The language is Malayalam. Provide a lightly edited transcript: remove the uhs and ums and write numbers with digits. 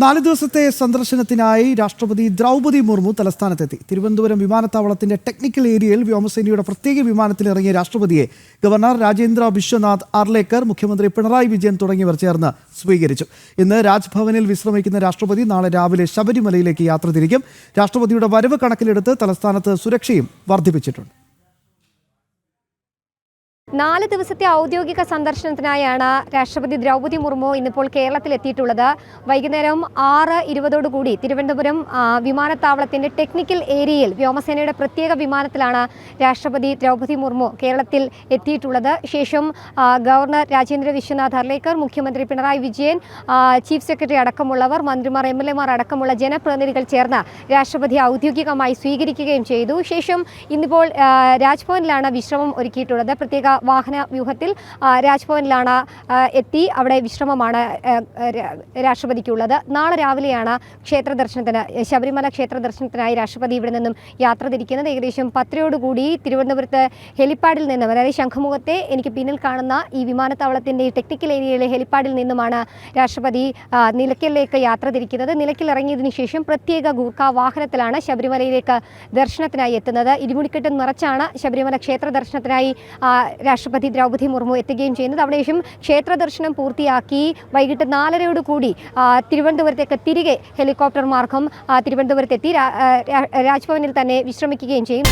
4 ദിവസത്തെ സന്ദർശനത്തിനായി രാഷ്ട്രപതി ദ്രൗപദി മുർമു തലസ്ഥാനത്തെത്തി. തിരുവനന്തപുരം വിമാനത്താവളത്തിന്റെ ടെക്നിക്കൽ ഏരിയയിൽ വ്യോമസേനയുടെ പ്രത്യേക വിമാനത്തിൽ ഇറങ്ങിയ രാഷ്ട്രപതിയെ ഗവർണർ രാജേന്ദ്ര വിശ്വനാഥ് ആർലേക്കർ, മുഖ്യമന്ത്രി പിണറായി വിജയൻ തുടങ്ങിയവർ ചേർന്ന് സ്വീകരിച്ചു. ഇന്ന് രാജ്ഭവനിൽ വിശ്രമിക്കുന്ന രാഷ്ട്രപതി നാളെ രാവിലെ ശബരിമലയിലേക്ക് യാത്ര തിരിക്കും. രാഷ്ട്രപതിയുടെ വരവ് കണക്കിലെടുത്ത് തലസ്ഥാനത്ത് സുരക്ഷയും വർദ്ധിപ്പിച്ചിട്ടുണ്ട്. 4 ദിവസത്തെ ഔദ്യോഗിക സന്ദർശനത്തിനായാണ് രാഷ്ട്രപതി ദ്രൗപദി മുർമു ഇന്നിപ്പോൾ കേരളത്തിലെത്തിയിട്ടുള്ളത്. വൈകുന്നേരം 6:20 തിരുവനന്തപുരം വിമാനത്താവളത്തിന്റെ ടെക്നിക്കൽ ഏരിയയിൽ വ്യോമസേനയുടെ പ്രത്യേക വിമാനത്തിലാണ് രാഷ്ട്രപതി ദ്രൗപദി മുർമു കേരളത്തിൽ എത്തിയിട്ടുള്ളത്. ശേഷം ഗവർണർ രാജേന്ദ്ര വിശ്വനാഥ് ആർലേക്കർ, മുഖ്യമന്ത്രി പിണറായി വിജയൻ, ചീഫ് സെക്രട്ടറി അടക്കമുള്ളവർ, മന്ത്രിമാർ, MLA-മാർ അടക്കമുള്ള ജനപ്രതിനിധികൾ ചേർന്ന് രാഷ്ട്രപതി ഔദ്യോഗികമായി സ്വീകരിക്കുകയും ചെയ്തു. ശേഷം ഇന്നിപ്പോൾ രാജ്ഭവനിലാണ് വിശ്രമം ഒരുക്കിയിട്ടുള്ളത്. പ്രത്യേക വാഹന വ്യൂഹത്തിൽ രാജ്ഭവനിലാണ് എത്തി അവിടെ വിശ്രമമാണ് രാഷ്ട്രപതിക്കുള്ളത്. നാളെ രാവിലെയാണ് ക്ഷേത്ര ദർശനത്തിന്, ശബരിമല ക്ഷേത്ര ദർശനത്തിനായി രാഷ്ട്രപതി ഇവിടെ നിന്നും യാത്ര തിരിക്കുന്നത്. ഏകദേശം 10:00 തിരുവനന്തപുരത്ത് ഹെലിപ്പാഡിൽ നിന്നും, അതായത് ശംഖുമുഖത്തെ എനിക്ക് പിന്നിൽ കാണുന്ന ഈ വിമാനത്താവളത്തിൻ്റെ ടെക്നിക്കൽ ഏരിയയിലെ ഹെലിപ്പാഡിൽ നിന്നുമാണ് രാഷ്ട്രപതി നിലയ്ക്കലിലേക്ക് യാത്ര തിരിക്കുന്നത്. നിലയ്ക്കൽ ഇറങ്ങിയതിനു ശേഷം പ്രത്യേക ഗൂർഖ വാഹനത്തിലാണ് ശബരിമലയിലേക്ക് ദർശനത്തിനായി എത്തുന്നത്. ഇരുമുടിക്കെട്ട് നിറച്ചാണ് ശബരിമല ക്ഷേത്ര ദർശനത്തിനായി രാഷ്ട്രപതി ദ്രൗപദി മുർമു എത്തുകയും ചെയ്യുന്നത്. അവിടെയും ക്ഷേത്ര ദർശനം പൂർത്തിയാക്കി വൈകിട്ട് 4:30 തിരുവനന്തപുരത്തേക്ക് തിരികെ ഹെലികോപ്റ്റർ മാർഗം തിരുവനന്തപുരത്തെത്തി രാജ്ഭവനിൽ തന്നെ വിശ്രമിക്കുകയും ചെയ്യും.